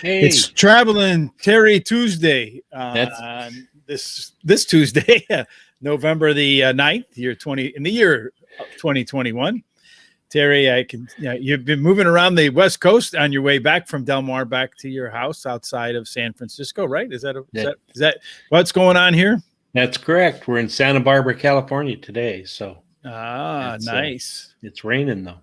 It's Hey, Traveling Terry Tuesday. that's This Tuesday, November the 9th, in the year of 2021. Terry, you've been moving around the West Coast on your way back from Del Mar back to your house outside of San Francisco, right? Is that what's going on here? that's correct. We're in Santa Barbara, California today, so Nice. it's raining though.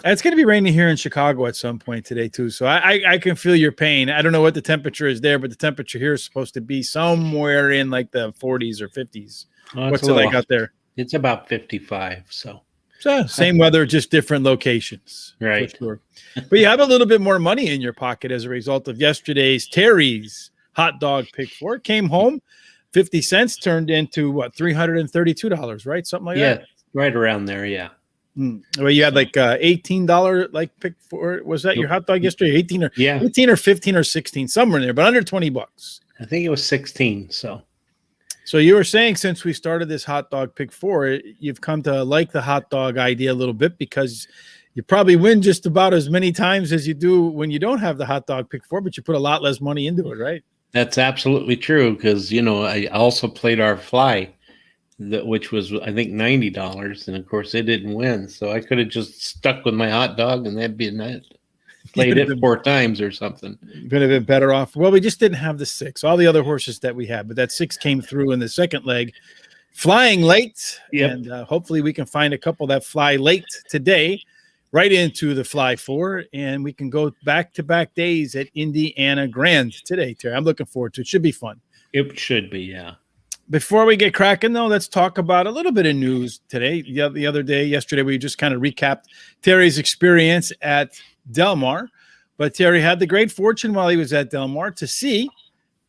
It's going to be raining here in Chicago at some point today too. So I can feel your pain. I don't know what the temperature is there, but the temperature here is supposed to be somewhere in like the 40s or 50s. What's it like out there? It's about 55. So Same weather, just different locations. Right. For sure. But you have a little bit more money in your pocket as a result of yesterday's Terry's hot dog pick four. It came home, 50 cents turned into what, $332, right? Something like that. Yeah, right around there. Yeah. Well, you had like $18 like pick four. Was that your hot dog yesterday? 18 or 15 or 16, somewhere in there, but under $20. I think it was 16. So you were saying since we started this hot dog pick four, you've come to like the hot dog idea a little bit because you probably win just about as many times as you do when you don't have the hot dog pick four, but you put a lot less money into it, right? that's absolutely true because I also played our fly, which was I think $90, and of course it didn't win. So I could have just stuck with my hot dog, and that'd been it. Played it 4 times or something. Could have been better off. Well, we just didn't have the 6. All the other horses that we had, but that 6 came through in the second leg, flying late. Yep. And hopefully we can find a couple that fly late today, right into the fly 4, and we can go back-to-back days at Indiana Grand today, Terry. I'm looking forward to it. Should be fun. It should be, yeah. Before we get cracking, though, let's talk about a little bit of news today. Yesterday, we just kind of recapped Terry's experience at Del Mar. But Terry had the great fortune while he was at Del Mar to see.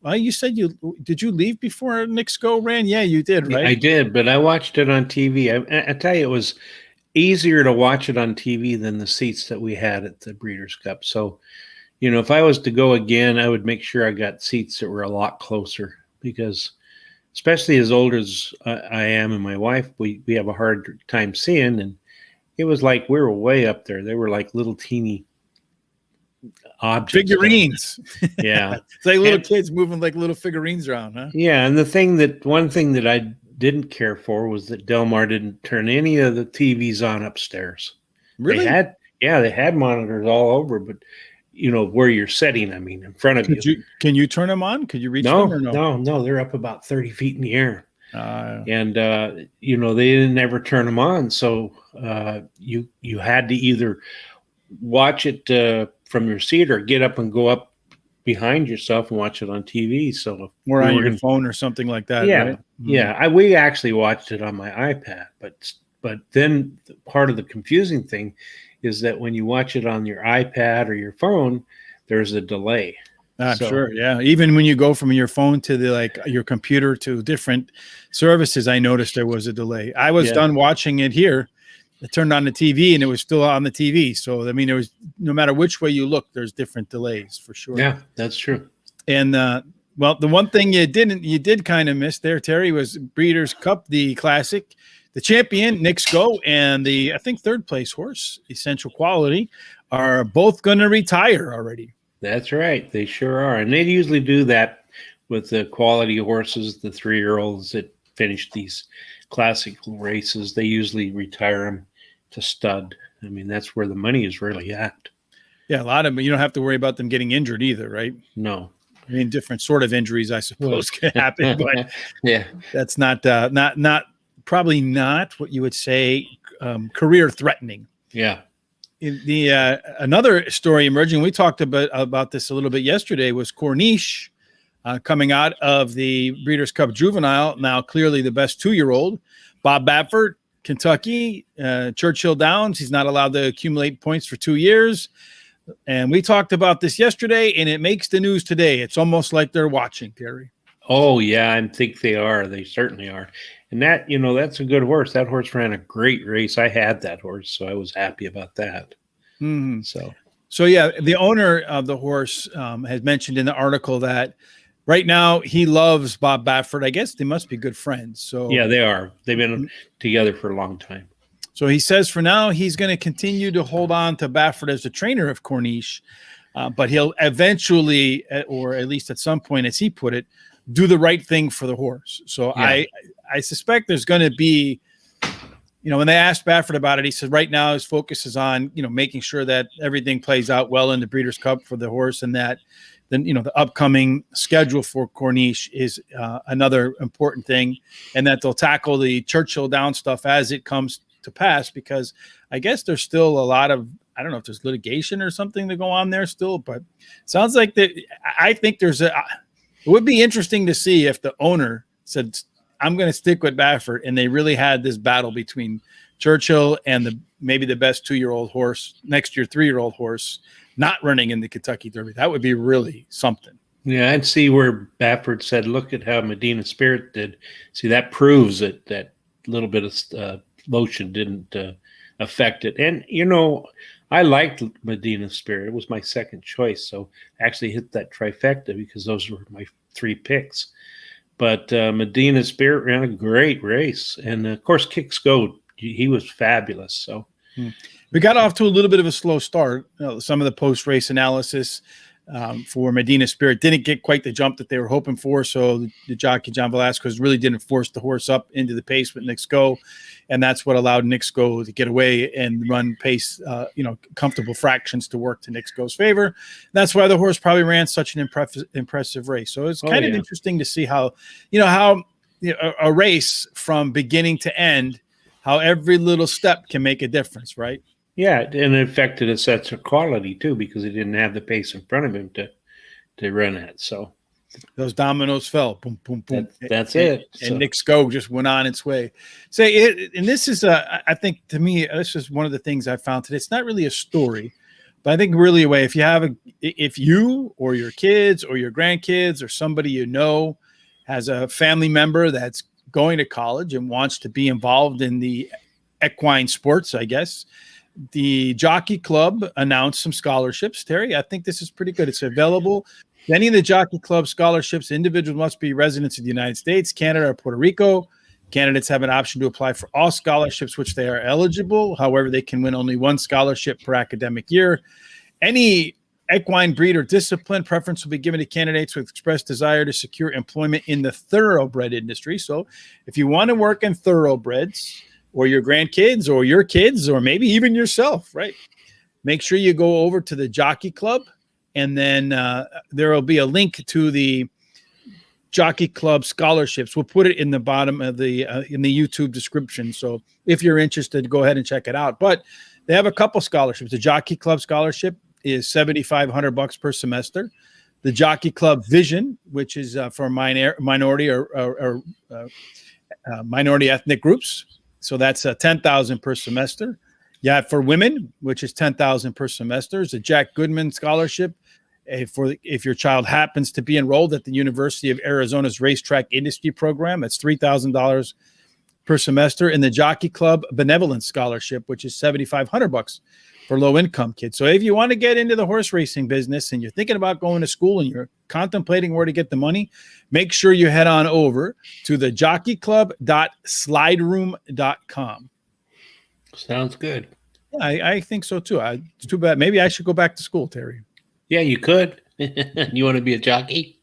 Well, you said did you leave before Knicks Go ran? Yeah, you did, right? I did, but I watched it on TV. I tell you, it was easier to watch it on TV than the seats that we had at the Breeders' Cup. So, if I was to go again, I would make sure I got seats that were a lot closer because especially as old as I am and my wife, we have a hard time seeing. And it was like we were way up there. They were like little teeny objects. Figurines. Yeah. It's like little kids moving like little figurines around, huh? Yeah. And one thing that I didn't care for was that Del Mar didn't turn any of the TVs on upstairs. Really? They had monitors all over, but where you're sitting, in front of you. Can you turn them on? Could you reach them or no? No, they're up about 30 feet in the air. And they didn't ever turn them on. So you had to either watch it from your seat or get up and go up behind yourself and watch it on TV. So or on your phone or something like that. Yeah. Right? Yeah. We actually watched it on my iPad, but then part of the confusing thing is that when you watch it on your iPad or your phone, there's a delay. Sure. Yeah. Even when you go from your phone to your computer to different services, I noticed there was a delay. I was done watching it here. I turned on the TV and it was still on the TV. So, there was, no matter which way you look, there's different delays for sure. Yeah, that's true. And, the one thing you did kind of miss there, Terry, was Breeders' Cup, the Classic. The champion, Knicks Go, and the, I think, third place horse, Essential Quality, are both going to retire already. That's right. They sure are. And they usually do that with the quality horses, the 3-year-olds that finish these classical races. They usually retire them to stud. That's where the money is really at. Yeah, a lot of them. You don't have to worry about them getting injured either, right? No. Different sort of injuries, I suppose, can happen. But yeah, that's not probably not what you would say career threatening. Yeah. Another story emerging, we talked about this a little bit yesterday, was Corniche coming out of the Breeders' Cup Juvenile, now clearly the best 2-year-old. Bob Baffert, Kentucky, Churchill Downs. He's not allowed to accumulate points for 2 years. And we talked about this yesterday, and it makes the news today. It's almost like they're watching, Terry. Oh, yeah, I think they are. They certainly are. And that, that's a good horse. That horse ran a great race. I had that horse, so I was happy about that. Mm-hmm. So yeah, the owner of the horse has mentioned in the article that right now he loves Bob Baffert. I guess they must be good friends. So yeah, they are. They've been together for a long time. So he says for now he's going to continue to hold on to Baffert as the trainer of Corniche. but he'll eventually, or at least at some point, as he put it, do the right thing for the horse. So I suspect there's going to be, when they asked Baffert about it, he said right now his focus is on, making sure that everything plays out well in the Breeders' Cup for the horse, and that then, the upcoming schedule for Corniche is another important thing, and that they'll tackle the Churchill down stuff as it comes to pass, because I guess there's still a lot of, I don't know if there's litigation or something to go on there still, but it sounds like that. I think it would be interesting to see if the owner said, I'm going to stick with Baffert, and they really had this battle between Churchill and maybe the best 2-year-old horse, next year 3-year-old horse, not running in the Kentucky Derby. That would be really something. Yeah, I'd see where Baffert said, look at how Medina Spirit did. See, that proves that little bit of motion didn't affect it. And, I liked Medina Spirit. It was my second choice. So I actually hit that trifecta because those were my 3 picks. But Medina Spirit ran a great race. And, of course, Kicks Go, he was fabulous. So we got off to a little bit of a slow start. Some of the post-race analysis for Medina Spirit didn't get quite the jump that they were hoping for. So the jockey, John Velasquez, really didn't force the horse up into the pace with Knicks Go. And that's what allowed Knicks Go to get away and run pace, comfortable fractions to work to Knicks Go's favor. That's why the horse probably ran such an impressive race. So it's kind of interesting to see how a race from beginning to end, how every little step can make a difference, right? Yeah, and it affected his sets of quality too, because he didn't have the pace in front of him to run at. So those dominoes fell. Boom, boom, boom. That's it. And Knicks Go just went on its way. And this is, I think, to me, this is one of the things I found today. It's not really a story, but I think really a way. If you or your kids or your grandkids or somebody has a family member that's going to college and wants to be involved in the equine sports, I guess, the Jockey Club announced some scholarships. Terry, I think this is pretty good. It's available. Any of the Jockey Club scholarships, individuals must be residents of the United States, Canada, or Puerto Rico. Candidates have an option to apply for all scholarships, which they are eligible. However, they can win only 1 scholarship per academic year. Any equine breed or discipline preference will be given to candidates with expressed desire to secure employment in the thoroughbred industry. So if you want to work in thoroughbreds, or your grandkids or your kids, or maybe even yourself, right? Make sure you go over to the Jockey Club, and then there will be a link to the Jockey Club scholarships. We'll put it in the bottom of in the YouTube description. So if you're interested, go ahead and check it out. But they have a couple scholarships. The Jockey Club scholarship is $7,500 per semester. The Jockey Club Vision, which is for minority or minority ethnic groups. So that's $10,000 per semester. Yeah, for women, which is $10,000 per semester. There's a Jack Goodman scholarship if your child happens to be enrolled at the University of Arizona's Racetrack Industry Program. That's $3,000 per semester. And the Jockey Club Benevolence Scholarship, which is $7,500 for low-income kids. So if you want to get into the horse racing business and you're thinking about going to school and you're contemplating where to get the money, make sure you head on over to the jockeyclub.slideroom.com. Sounds good. I think so too. It's too bad. Maybe I should go back to school, Terry. Yeah, you could. You want to be a jockey?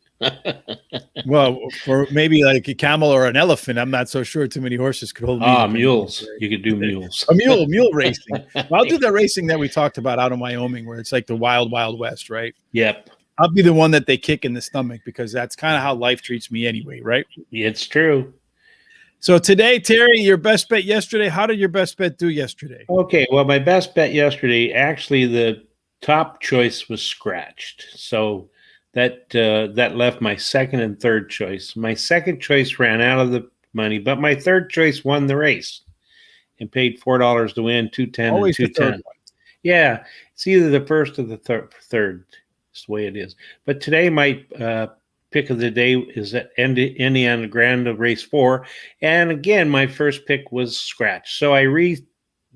Well, for maybe like a camel or an elephant, I'm not so sure too many horses could hold me. Mules. You could do mules. A mule racing. Well, I'll do the racing that we talked about out in Wyoming, where it's like the wild, wild west, right? Yep. I'll be the one that they kick in the stomach, because that's kind of how life treats me anyway, right? It's true. So today, Terry, your best bet yesterday. How did your best bet do yesterday? Okay, well, my best bet yesterday, actually the top choice was scratched. So that left my second and third choice. My second choice ran out of the money, but my third choice won the race and paid $4 to win, 210 Always and 210. Yeah, it's either the first or the third. It's the way it is. But today my pick of the day is at Indiana Grand of race 4. And again, my first pick was scratch. So I redid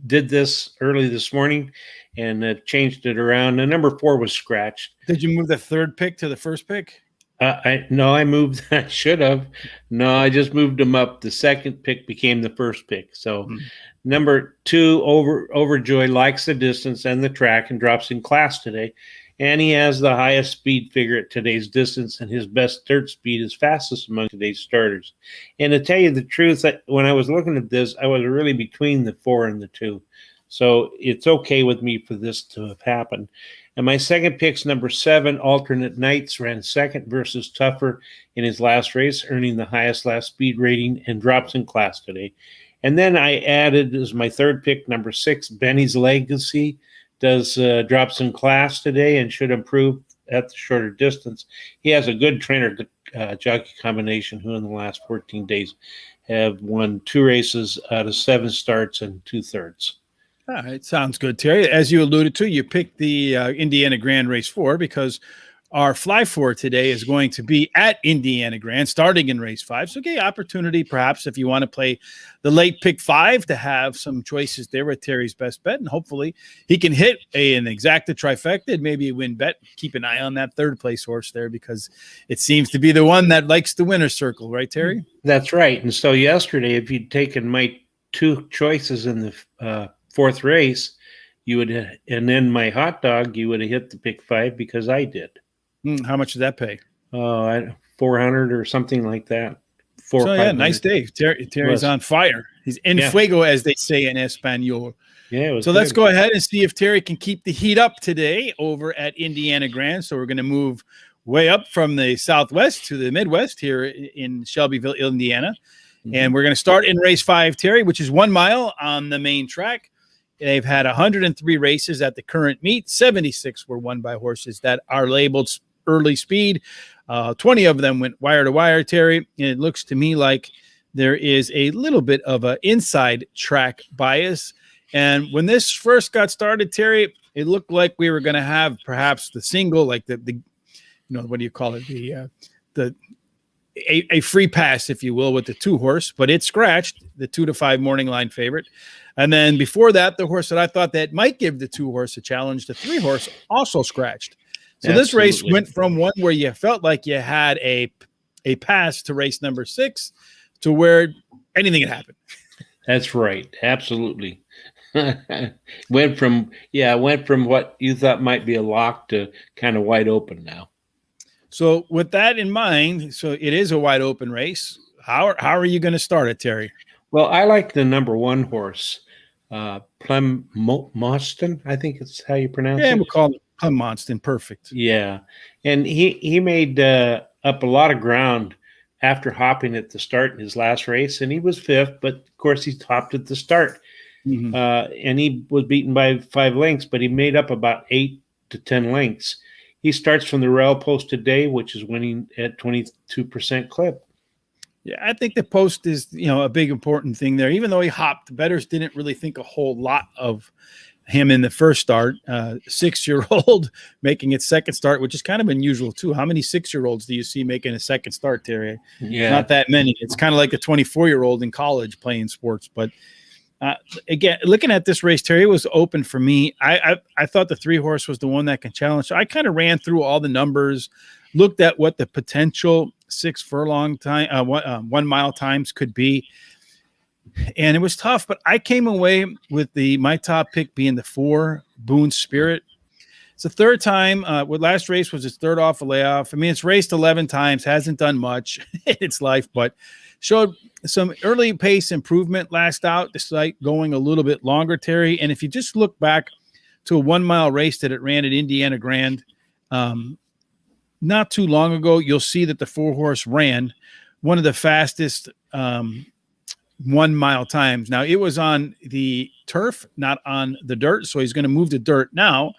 this early this morning and changed it around. The number 4 was scratched. Did you move the third pick to the first pick? I moved. I should have. No, I just moved them up. The second pick became the first pick. So number 2, Overjoy likes the distance and the track and drops in class today. and he has the highest speed figure at today's distance, and his best dirt speed is fastest among today's starters. And to tell you the truth, when I was looking at this, I was really between the 4 and the 2. So it's okay with me for this to have happened. And my second pick's number 7, Alternate Nights, ran second versus Tougher in his last race, earning the highest last speed rating and drops in class today. And then I added as my third pick, number 6, Benny's Legacy, drops in class today and should improve at the shorter distance. He has a good trainer jockey combination who in the last 14 days have won 2 races out of 7 starts and 2/3. All right, sounds good, Terry. As you alluded to, you picked the Indiana Grand Race 4 because our Fly 4 today is going to be at Indiana Grand, starting in race 5. So, okay, opportunity perhaps if you want to play the late pick 5 to have some choices there with Terry's best bet, and hopefully he can hit an exacta trifecta, maybe a win bet. Keep an eye on that third place horse there because it seems to be the one that likes the winner's circle, right, Terry? That's right. And so yesterday, if you'd taken my 2 choices in the 4th race, you would, and then my hot dog, you would have hit the pick 5 because I did. How much did that pay? 400 or something like that. So yeah, nice day. Terry's on fire. He's en fuego, as they say in Espanol. Yeah. So let's go ahead and see if Terry can keep the heat up today over at Indiana Grand. So we're going to move way up from the Southwest to the Midwest here in Shelbyville, Indiana. Mm-hmm. And we're going to start in race 5, Terry, which is 1 mile on the main track. They've had 103 races at the current meet. 76 were won by horses that are labeled early speed. 20 of them went wire to wire, Terry. And it looks to me like there is a little bit of an inside track bias. And when this first got started, Terry, it looked like we were going to have perhaps the single, like the what do you call it? A free pass, if you will, with the 2 horse, but it scratched the 2 to 5 morning line favorite. And then before that, the horse that I thought that might give the 2 horse a challenge, the 3 horse also scratched. So Absolutely. This race went from one where you felt like you had a pass to race number 6 to where anything had happened. That's right. Absolutely. went from what you thought might be a lock to kind of wide open now. So with that in mind, so it is a wide open race. How are you going to start it, Terry? Well, I like the number 1 horse, Plemmonston, I think it's how you pronounce it. Yeah, we'll call it Plemmonston. Perfect. Yeah. And he made up a lot of ground after hopping at the start in his last race, and he was 5th, but of course he topped at the start. Mm-hmm. And he was beaten by 5 lengths, but he made up about 8 to 10 lengths. He starts from the rail post today, which is winning at 22% clip. Yeah, I think the post is, a big important thing there. Even though he hopped, the bettors didn't really think a whole lot of him in the first start. 6-year-old making its second start, which is kind of unusual too. How many 6-year-olds do you see making a second start, Terry? Yeah, not that many. It's kind of like a 24-year-old in college playing sports. But again, looking at this race, Terry, it was open for me. I thought the 3 horse was the one that can challenge. So I kind of ran through all the numbers, looked at what the potential 6 furlong time, 1 mile times could be. And it was tough, but I came away with my top pick being the 4 Boone Spirit. It's the 3rd time. Last race was its 3rd off a layoff. I mean, it's raced 11 times, hasn't done much in its life, but showed some early pace improvement last out, despite going a little bit longer, Terry. And if you just look back to a 1 mile race that it ran at Indiana Grand not too long ago, you'll see that the 4 horse ran one of the fastest 1 mile times. Now, it was on the turf, not on the dirt, so he's going to move to dirt now.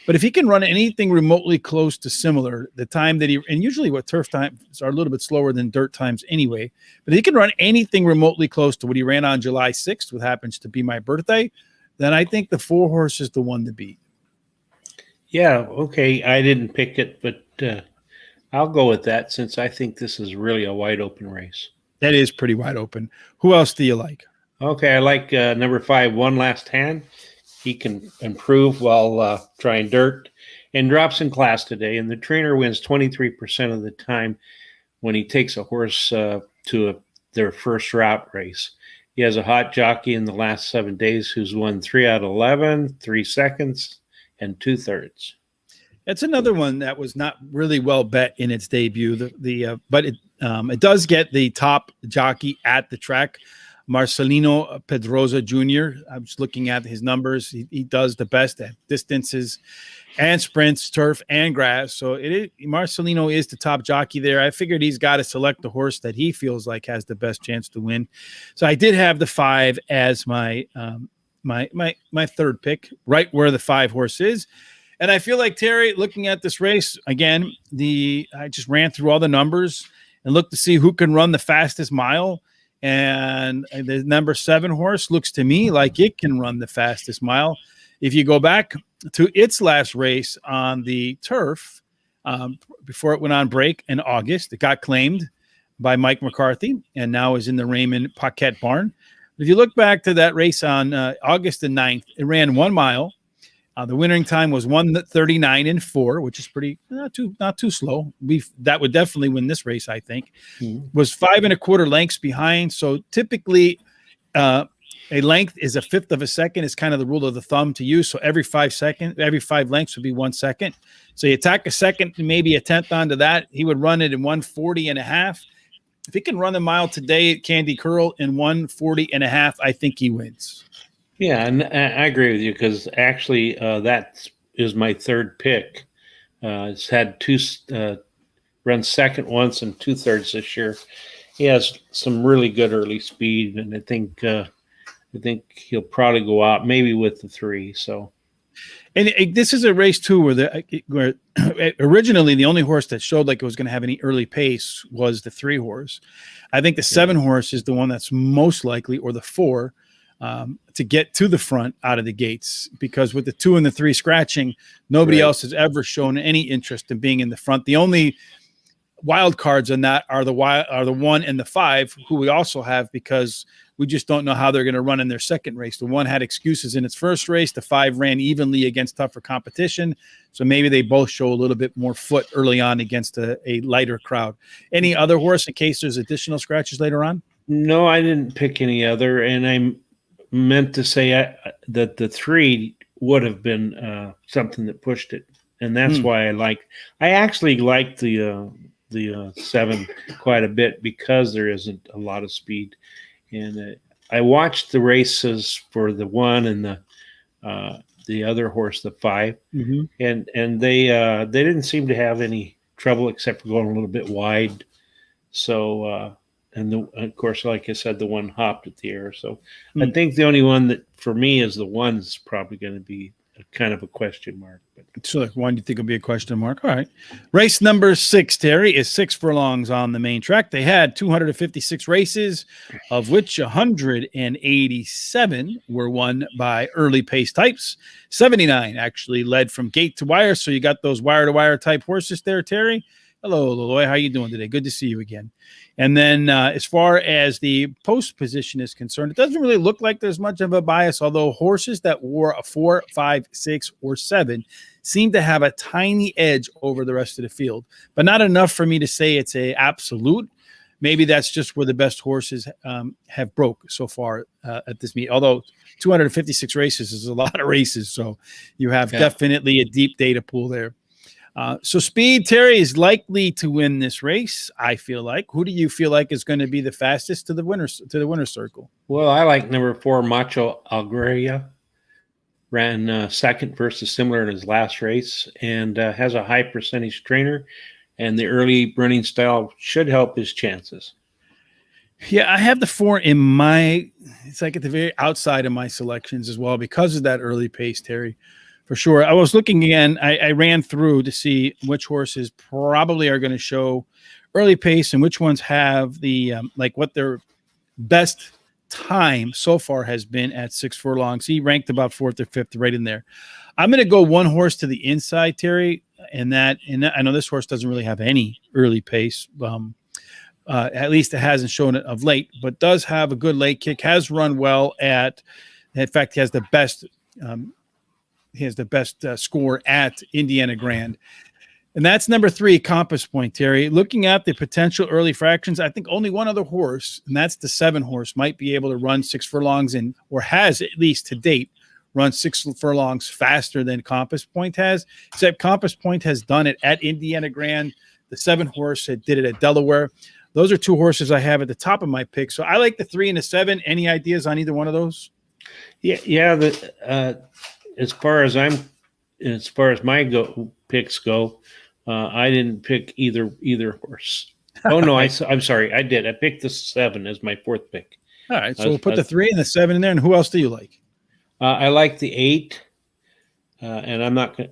But if he can run anything remotely close to similar, the time that and usually what turf times are a little bit slower than dirt times anyway, but he can run anything remotely close to what he ran on July 6th, which happens to be my birthday, then I think the 4 horse is the one to beat. Yeah, okay. I didn't pick it, but I'll go with that since I think this is really a wide open race. That is pretty wide open. Who else do you like? Okay, I like number 5, One Last Hand. He can improve while trying dirt and drops in class today. And the trainer wins 23% of the time when he takes a horse to their first route race. He has a hot jockey in the last 7 days who's won 3 out of 11, 3 seconds, and 2/3. It's another one that was not really well bet in its debut. But it does get the top jockey at the track, Marcelino Pedroza Jr. I was looking at his numbers. He does the best at distances and sprints, turf and grass. So Marcelino is the top jockey there. I figured he's got to select the horse that he feels like has the best chance to win. So I did have the 5 as my my third pick, right where the 5 horse is. And I feel like, Terry, looking at this race again, I just ran through all the numbers and looked to see who can run the fastest mile. And the number 7 horse looks to me like it can run the fastest mile. If you go back to its last race on the turf, before it went on break in August, it got claimed by Mike McCarthy and now is in the Raymond Paquette barn. If you look back to that race on August the 9th, it ran 1 mile. The winning time was 1:39.4, which is pretty not too slow. That would definitely win this race, I think. Was 5 1/4 lengths behind. So typically, a length is a fifth of a second. Is kind of the rule of the thumb to use. So every 5 lengths would be 1 second. So you tack a second, maybe a tenth onto that. He would run it in 1:40.5. If he can run the mile today at Candy Curl in 1:40.5, I think he wins. Yeah, and I agree with you because actually that is my third pick. It's had run second once and 2/3 this year. He has some really good early speed, and I think he'll probably go out maybe with the 3. So, and this is a race too where originally the only horse that showed like it was going to have any early pace was the 3 horse. I think the 7 horse is the one that's most likely, or the 4. To get to the front out of the gates, because with the 2 and the 3 scratching, nobody else has ever shown any interest in being in the front. The only wild cards on that are the 1 and the 5, who we also have because we just don't know how they're going to run in their second race. The 1 had excuses in its first race. The 5 ran evenly against tougher competition. So maybe they both show a little bit more foot early on against a lighter crowd. Any other horse in case there's additional scratches later on? No, I didn't pick any other, and I meant to say that the 3 would have been something that pushed it, and that's why I actually like the 7 quite a bit because there isn't a lot of speed, and I watched the races for the 1 and the other horse, the 5, and they didn't seem to have any trouble except for going a little bit wide, so. And of course, like I said, the 1 hopped at the air. So I think the only one that for me is the 1 is probably going to be kind of a question mark. But so one you think will be a question mark? All right. Race number 6, Terry, is 6 furlongs on the main track. They had 256 races, of which 187 were won by early pace types. 79 actually led from gate to wire. So you got those wire to wire type horses there, Terry. Hello, Laloy. How you doing today? Good to see you again. And then as far as the post position is concerned, it doesn't really look like there's much of a bias, although horses that wore a 4, 5, 6, or 7 seem to have a tiny edge over the rest of the field, but not enough for me to say it's a absolute. Maybe that's just where the best horses have broke so far at this meet. Although 256 races is a lot of races, so you have definitely a deep data pool there. So speed, Terry, is likely to win this race, I feel like. Who do you feel like is going to be the fastest to the winner's circle? Well, I like number 4, Macho Alegria. Ran second versus similar in his last race and has a high percentage trainer, and the early running style should help his chances. Yeah, I have the 4 in it's like at the very outside of my selections as well because of that early pace, Terry. For sure. I was looking again. I ran through to see which horses probably are going to show early pace and which ones have the what their best time so far has been at 6 furlongs. He ranked about 4th or 5th, right in there. I'm going to go 1 horse to the inside, Terry, and I know this horse doesn't really have any early pace. At least it hasn't shown it of late, but does have a good late kick. Has run well in fact, he has the best. He has the best score at Indiana Grand. And that's number 3, Compass Point, Terry. Looking at the potential early fractions, I think only one other horse, and that's the 7 horse, might be able to run 6 furlongs or has at least to date run 6 furlongs faster than Compass Point has, except Compass Point has done it at Indiana Grand. The 7 horse did it at Delaware. Those are 2 horses I have at the top of my pick. So I like the 3 and the 7. Any ideas on either one of those? Yeah. As far as my picks go, I didn't pick either horse. Oh no, I'm sorry, I did. I picked the 7 as my 4th pick. All right, so we'll put the 3 and the 7 in there. And who else do you like? I like the 8, and I'm not going.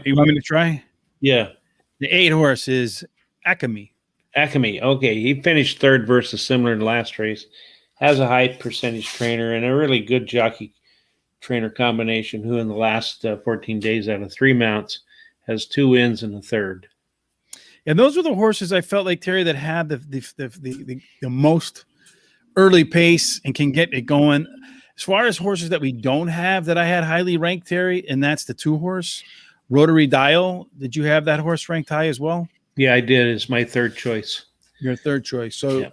You want me to try? Yeah, the 8 horse is Acme. Okay, he finished 3rd versus similar in the last race. Has a high percentage trainer and a really good jockey trainer combination. Who in the last 14 days out of 3 mounts has 2 wins and a 3rd. And those were the horses I felt like, Terry, that had the most early pace and can get it going. As far as horses that we don't have that I had highly ranked, Terry, and that's the 2 horse, Rotary Dial. Did you have that horse ranked high as well? Yeah, I did. It's my 3rd choice. Your 3rd choice. So, yeah.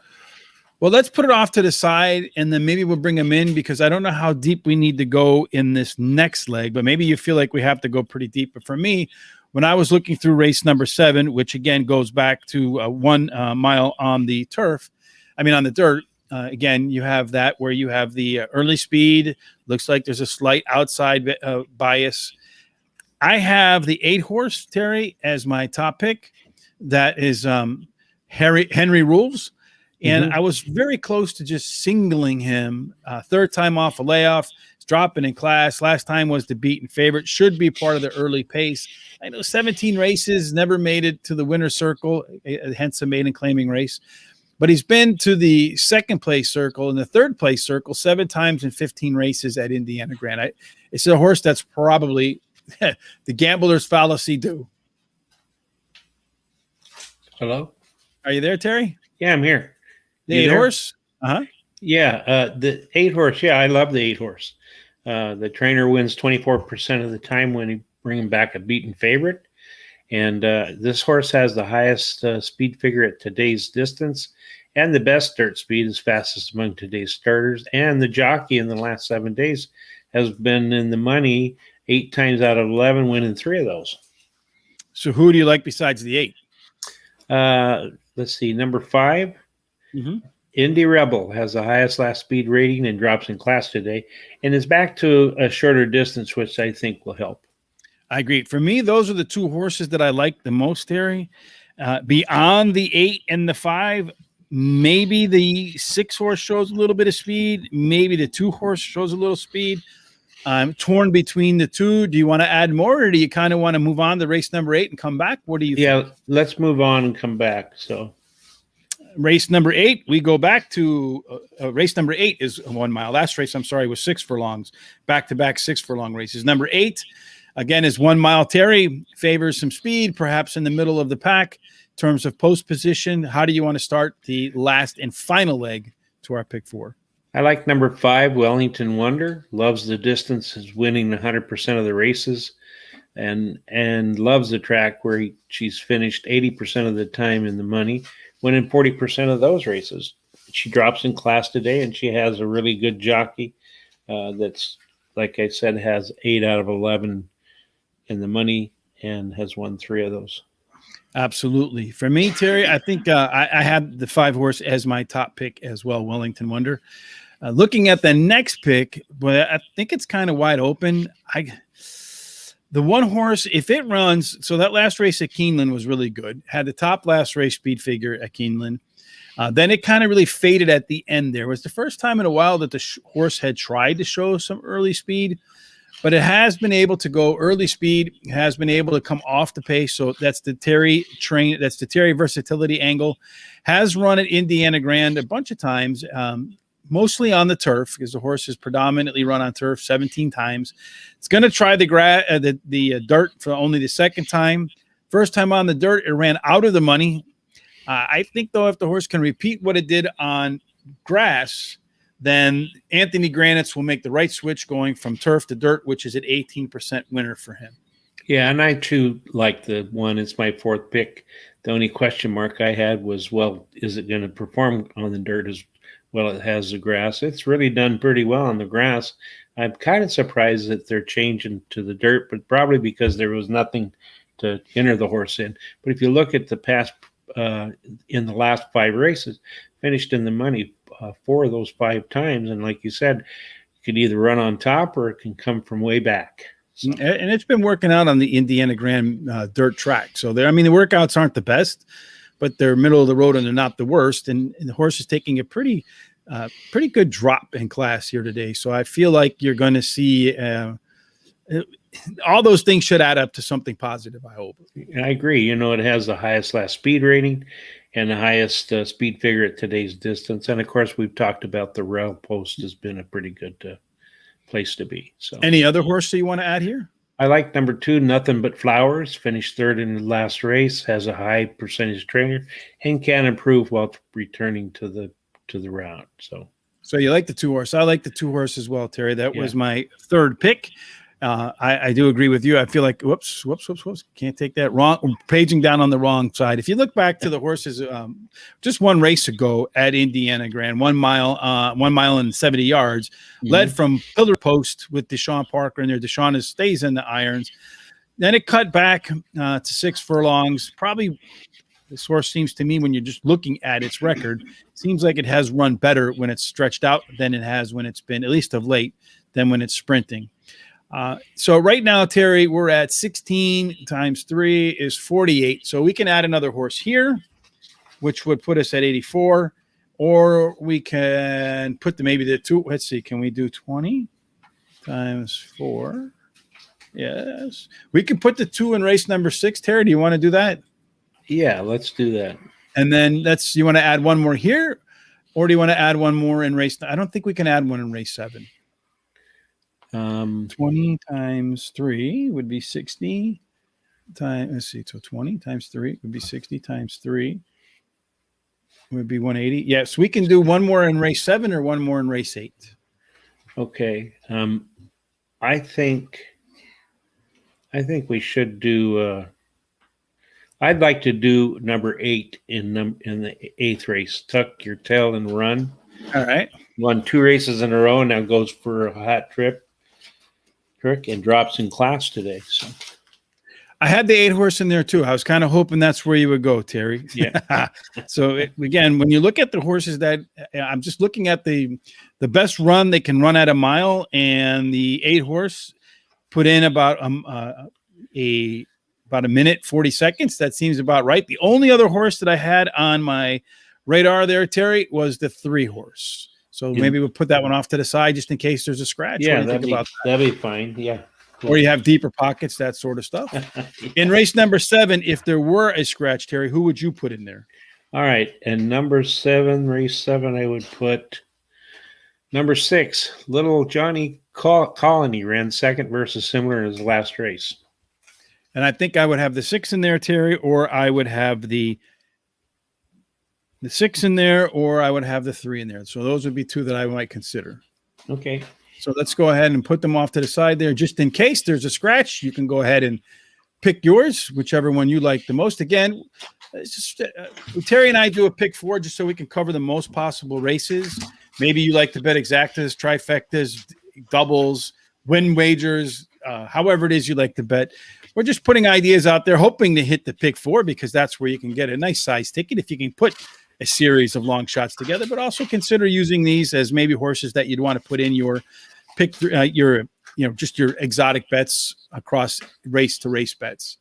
Well, let's put it off to the side, and then maybe we'll bring him in because I don't know how deep we need to go in this next leg, but maybe you feel like we have to go pretty deep. But for me, when I was looking through race number 7, which again goes back to 1 mile on the on the dirt, again, you have that where you have the early speed. Looks like there's a slight outside bias. I have the 8 horse, Terry, as my top pick. That is Henry Rules. And I was very close to just singling him. 3rd time off a layoff. He's dropping in class. Last time was the beaten favorite. Should be part of the early pace. I know 17 races, never made it to the winner's circle, hence a maiden claiming race. But he's been to the 2nd place circle and the 3rd place circle 7 times in 15 races at Indiana Grand. It's a horse that's probably the gambler's fallacy due. Hello? Are you there, Terry? Yeah, I'm here. The 8 horse? Uh-huh. Yeah, the 8 horse. Yeah, I love the 8 horse. The trainer wins 24% of the time when he brings back a beaten favorite. And this horse has the highest speed figure at today's distance and the best dirt speed, is fastest among today's starters. And the jockey in the last 7 days has been in the money 8 times out of 11, winning 3 of those. So who do you like besides the 8? Let's see, number 5. Indy Rebel has the highest last speed rating and drops in class today and is back to a shorter distance, which I think will help. I agree. For me, those are the 2 horses that I like the most, Terry. Beyond the 8 and the 5, maybe the 6 horse shows a little bit of speed. Maybe the 2 horse shows a little speed. I'm torn between the 2. Do you want to add more, or do you kind of want to move on to race number 8 and come back? What do you think? Yeah, let's move on and come back. So race number 8, we go back to race number 8 is 1 mile. Last race, was 6 furlongs, back-to-back 6 furlong races. Number 8, again, is 1 mile. Terry favors some speed, perhaps in the middle of the pack. In terms of post position, how do you want to start the last and final leg to our pick 4? I like number 5, Wellington Wonder. Loves the distance, is winning 100% of the races, and loves the track where she's finished 80% of the time in the money, winning 40% of those races. She drops in class today, and she has a really good jockey that's, like I said, has 8 out of 11 in the money and has won 3 of those. Absolutely. For me, Terry, I think I had the 5 horse as my top pick as well, Wellington Wonder. Looking at the next pick, but I think it's kind of wide open. The 1 horse, if it runs, so that last race at Keeneland was really good. Had the top last race speed figure at Keeneland. Then it kind of really faded at the end there. It was the first time in a while that the horse had tried to show some early speed, but it has been able to go early speed, has been able to come off the pace. So that's the Terry versatility angle. Has run at Indiana Grand a bunch of times, mostly on the turf, because the horse has predominantly run on turf 17 times. It's going to try the dirt for only the 2nd time. First time on the dirt, it ran out of the money. I think, though, if the horse can repeat what it did on grass, then Anthony Granitz will make the right switch going from turf to dirt, which is an 18% winner for him. Yeah, and I, too, like the 1. It's my 4th pick. The only question mark I had was, well, is it going to perform on the dirt as well, it has the grass. It's really done pretty well on the grass. I'm kind of surprised that they're changing to the dirt, but probably because there was nothing to enter the horse in. But if you look at the past, in the last 5 races, finished in the money 4 of those 5 times. And like you said, it could either run on top or it can come from way back. So. And it's been working out on the Indiana Grand dirt track. So the workouts aren't the best, but they're middle of the road and they're not the worst. And the horse is taking a pretty good drop in class here today. So I feel like you're going to see all those things should add up to something positive, I hope. I agree. It has the highest last speed rating and the highest speed figure at today's distance. And of course, we've talked about the rail post has been a pretty good place to be. So, any other horse that you want to add here? I like number 2, Nothing But Flowers. Finished 3rd in the last race, has a high percentage trainer, and can improve while returning to the round. So you like the 2 horse? I like the 2 horse as well, Terry. That was my 3rd pick. I do agree with you. I feel like whoops. Can't take that wrong. I'm paging down on the wrong side. If you look back to the horses, just one race ago at Indiana Grand, 1 mile and 70 yards, led from pillar post with Deshaun Parker in there. Deshaun stays in the irons. Then it cut back to 6 furlongs. Probably this horse seems to me, when you're just looking at its record, seems like it has run better when it's stretched out than it has when it's been, at least of late, than when it's sprinting. So right now, Terry, we're at 16 times 3 is 48. So we can add another horse here, which would put us at 84, or we can put maybe the 2. Let's see. Can we do 20 times 4? Yes. We can put the 2 in race number 6. Terry, do you want to do that? Yeah, let's do that. And then you want to add one more here, or do you want to add one more in race? I don't think we can add one in race 7. 20 times 3 would be 60 times, let's see, so 20 times 3 would be 60 times 3 would be 180. Yes, we can do one more in race 7 or one more in race 8. Okay. I think we should do I'd like to do number 8 in the 8th race. Tuck Your Tail and Run. All right. Won 2 races in a row, now goes for a hat trick and drops in class today. So I had the 8 horse in there too. I was kind of hoping that's where you would go, Terry. Yeah. So again, when you look at the horses that I'm just looking at the best run they can run at a mile, and the 8 horse put in about a minute 40 seconds. That seems about right. The only other horse that I had on my radar there, Terry, was the 3 horse. So maybe we'll put that one off to the side just in case there's a scratch. Yeah, that'd be fine. Yeah. Cool. Or you have deeper pockets, that sort of stuff. Yeah. In race number 7, if there were a scratch, Terry, who would you put in there? All right. And number 7, race 7, I would put number 6, Little Johnny Colony, ran 2nd versus similar in his last race. And I think I would have the 6 in there, Terry, or I would have the 6 in there, or I would have the 3 in there. So those would be 2 that I might consider. Okay. So let's go ahead and put them off to the side there. Just in case there's a scratch, you can go ahead and pick yours, whichever one you like the most. Again, it's just Terry and I do a pick 4 just so we can cover the most possible races. Maybe you like to bet exactas, trifectas, doubles, win wagers, however it is you like to bet. We're just putting ideas out there, hoping to hit the pick 4, because that's where you can get a nice size ticket if you can put a series of long shots together, but also consider using these as maybe horses that you'd want to put in your pick, just your exotic bets across race to race bets.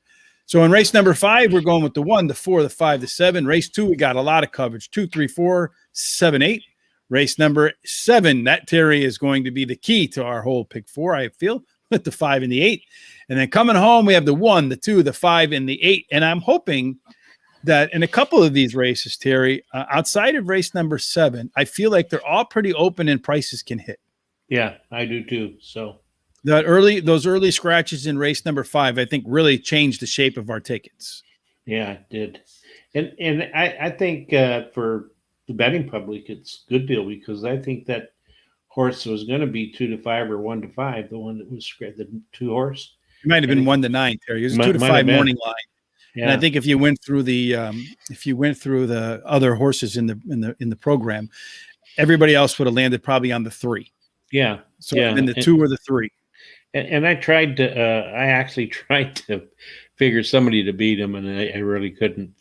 So in race number 5, we're going with the 1, the 4, the 5, the 7. Race 2, we got a lot of coverage, 2, 3, 4, 7, 8. Race number 7, that, Terry, is going to be the key to our whole pick 4, I feel, with the 5 and the 8. And then coming home, we have the 1, the 2, the 5, and the 8. And I'm hoping that in a couple of these races, Terry, outside of race number 7, I feel like they're all pretty open and prices can hit. Yeah, I do too. So those early scratches in race number 5, I think, really changed the shape of our tickets. Yeah, it did. And I think for the betting public, it's a good deal, because I think that horse was going to be 2 to 5 or 1 to 5, the one that was the 2 horse. It might have been 1 to 9, Terry. It was a 2 to 5 morning line. Yeah. And I think if you went through the other horses in the program, everybody else would have landed probably on the 3. Yeah. So Yeah. then the 2 or the 3. And I tried to, I actually tried to figure somebody to beat him, and I really couldn't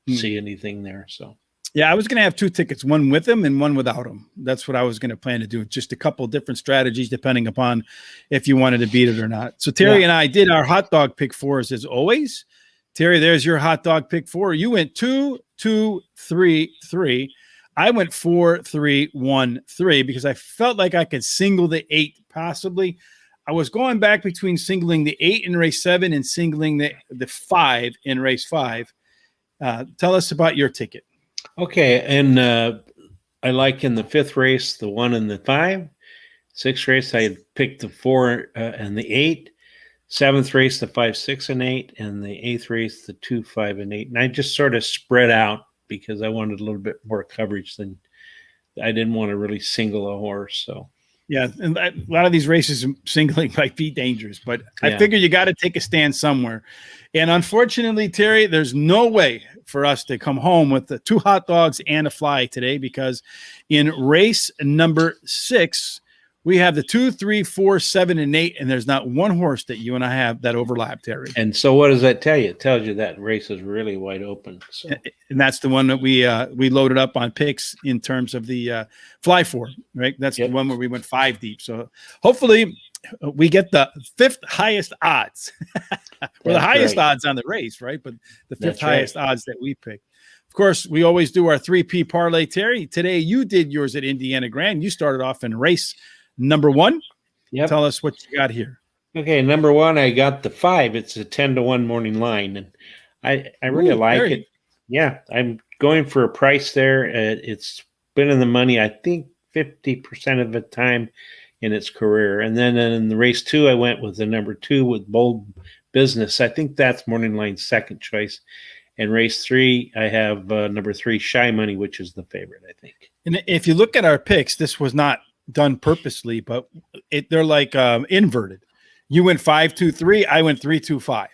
see anything there. So, yeah, I was going to have 2 tickets, one with him and one without him. That's what I was going to plan to do. Just a couple different strategies depending upon if you wanted to beat it or not. So Terry and I did our hot dog pick 4s as always. Terry, there's your hot dog pick 4. You went 2, 2, 3, 3. I went 4, 3, 1, 3 because I felt like I could single the 8 possibly. I was going back between singling the 8 in race 7 and singling the 5 in race 5. Tell us about your ticket. Okay, and I like in the 5th race the 1 and the 5. 6th race I picked the 4 and the 8. 7th race the 5, 6, and 8, and the 8th race the 2, 5, and 8. And I just sort of spread out because I wanted a little bit more coverage than I didn't want to really single a horse. So yeah, and a lot of these races singling might be dangerous, but I figure you got to take a stand somewhere. And unfortunately, Terry, there's no way for us to come home with the 2 hot dogs and a fly today because in race number 6, we have the 2, 3, 4, 7, and 8, and there's not one horse that you and I have that overlap, Terry. And so what does that tell you? It tells you that race is really wide open. So. And that's the one that we loaded up on picks in terms of the fly 4, right? That's the one where we went 5 deep. So hopefully we get the 5th highest odds or the highest odds on the race, right? But the 5th highest odds that we pick. Of course, we always do our 3P parlay, Terry. Today you did yours at Indiana Grand. You started off in race number 1. Tell us what you got here. Okay, number 1, I got the 5. It's a 10-1 morning line, and I really like it. Yeah, I'm going for a price there. It's been in the money, I think, 50% of the time in its career. And then in the race 2, I went with the number 2 with Bold Business. I think that's morning line's second choice. And race 3, I have number 3, Shy Money, which is the favorite, I think. And if you look at our picks, this was not done purposely, but they're like inverted. You went 5, 2, 3. I went 3, 2, 5.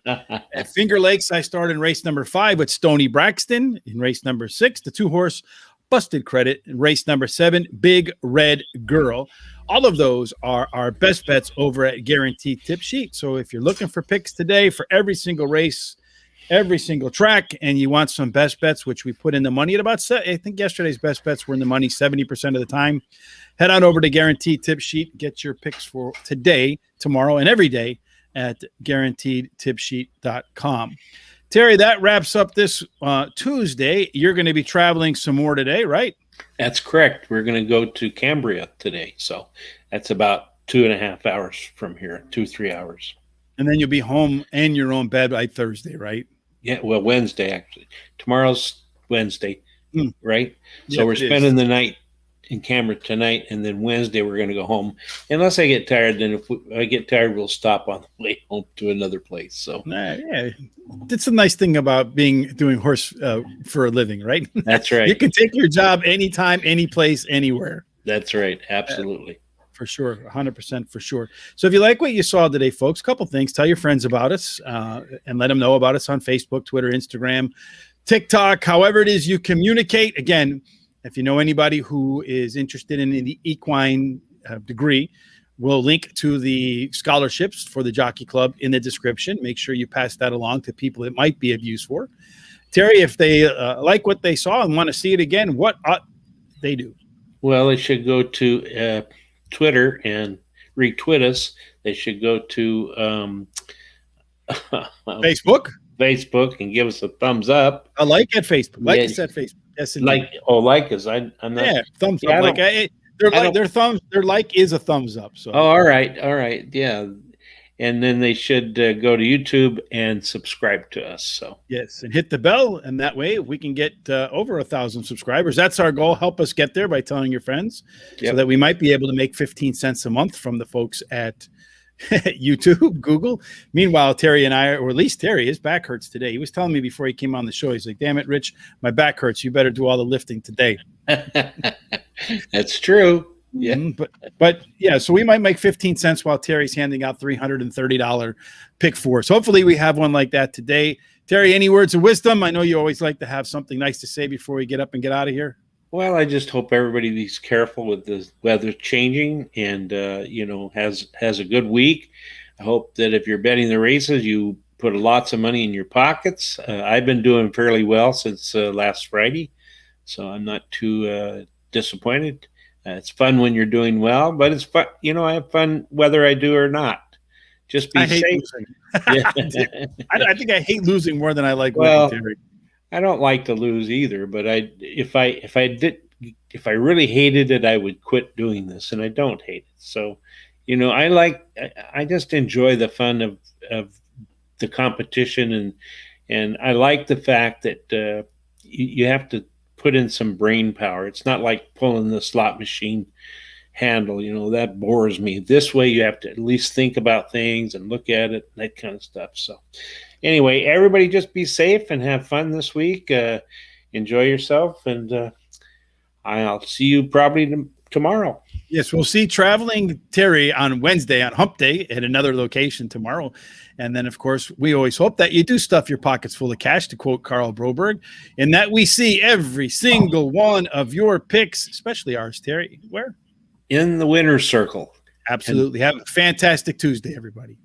At Finger Lakes, I started in race number 5 with Stony Braxton. In race number 6, the 2-horse Busted Credit. In race number 7, Big Red Girl. All of those are our best bets over at Guaranteed Tip Sheet. So if you're looking for picks today for every single race, every single track, and you want some best bets, which we put in the money at about, I think yesterday's best bets were in the money 70% of the time. Head on over to Guaranteed Tip Sheet. Get your picks for today, tomorrow, and every day at guaranteedtipsheet.com. Terry, that wraps up this Tuesday. You're going to be traveling some more today, right? That's correct. We're going to go to Cambria today. So that's about 2.5 hours from here, 2-3 hours. And then you'll be home in your own bed by Thursday, right? Yeah, well, Wednesday, actually. Tomorrow's Wednesday, right? So we're spending the night in Cambria tonight, and then Wednesday we're going to go home. Unless I get tired, then if I get tired, we'll stop on the way home to another place. So yeah, it's a nice thing about doing horse for a living, right? That's right. You can take your job anytime, any place, anywhere. That's right. Absolutely. For sure. 100% for sure. So if you like what you saw today, folks, a couple things. Tell your friends about us and let them know about us on Facebook, Twitter, Instagram, TikTok, however it is you communicate. Again, if you know anybody who is interested in the equine degree, we'll link to the scholarships for the Jockey Club in the description. Make sure you pass that along to people it might be of use for. Terry, if they like what they saw and want to see it again, what ought they do? Well, they should go to Twitter and retweet us. They should go to Facebook and give us a thumbs up. I like at Facebook. Like us at Facebook. Yes, like us. I'm not. Thumbs up. Like their like is a thumbs up. So. Oh, all right. Yeah, and then they should go to YouTube and subscribe to us. So yes, and hit the bell, and that way we can get over 1,000 subscribers. That's our goal. Help us get there by telling your friends, so that we might be able to make 15 cents a month from the folks at YouTube, Google. Meanwhile, Terry and I, or at least Terry, his back hurts today. He was telling me before he came on the show, he's like, "Damn it, Rich, my back hurts. You better do all the lifting today." That's true. Yeah. But yeah, so we might make 15 cents while Terry's handing out $330 pick fours. Hopefully we have one like that today. Terry, any words of wisdom? I know you always like to have something nice to say before we get up and get out of here. Well, I just hope everybody is careful with the weather changing and has a good week. I hope that if you're betting the races, you put lots of money in your pockets. I've been doing fairly well since last Friday, so I'm not too disappointed. It's fun when you're doing well, but it's fun. I have fun whether I do or not. Just be I hate safe. losing. Yeah. I think I hate losing more than I like winning, Well, Terry. I don't like to lose either, but if I really hated it, I would quit doing this, and I don't hate it. So, I just enjoy the fun of the competition, and I like the fact that you have to put in some brain power. It's not like pulling the slot machine handle. That bores me. This way, you have to at least think about things and look at it, that kind of stuff. So, anyway, everybody just be safe and have fun this week. Enjoy yourself, and I'll see you probably tomorrow. Yes, we'll see Traveling Terry on Wednesday on Hump Day at another location tomorrow. And then, of course, we always hope that you do stuff your pockets full of cash, to quote Carl Broberg, and that we see every single one of your picks, especially ours, Terry. Where? In the winner's circle. Absolutely. Have a fantastic Tuesday, everybody.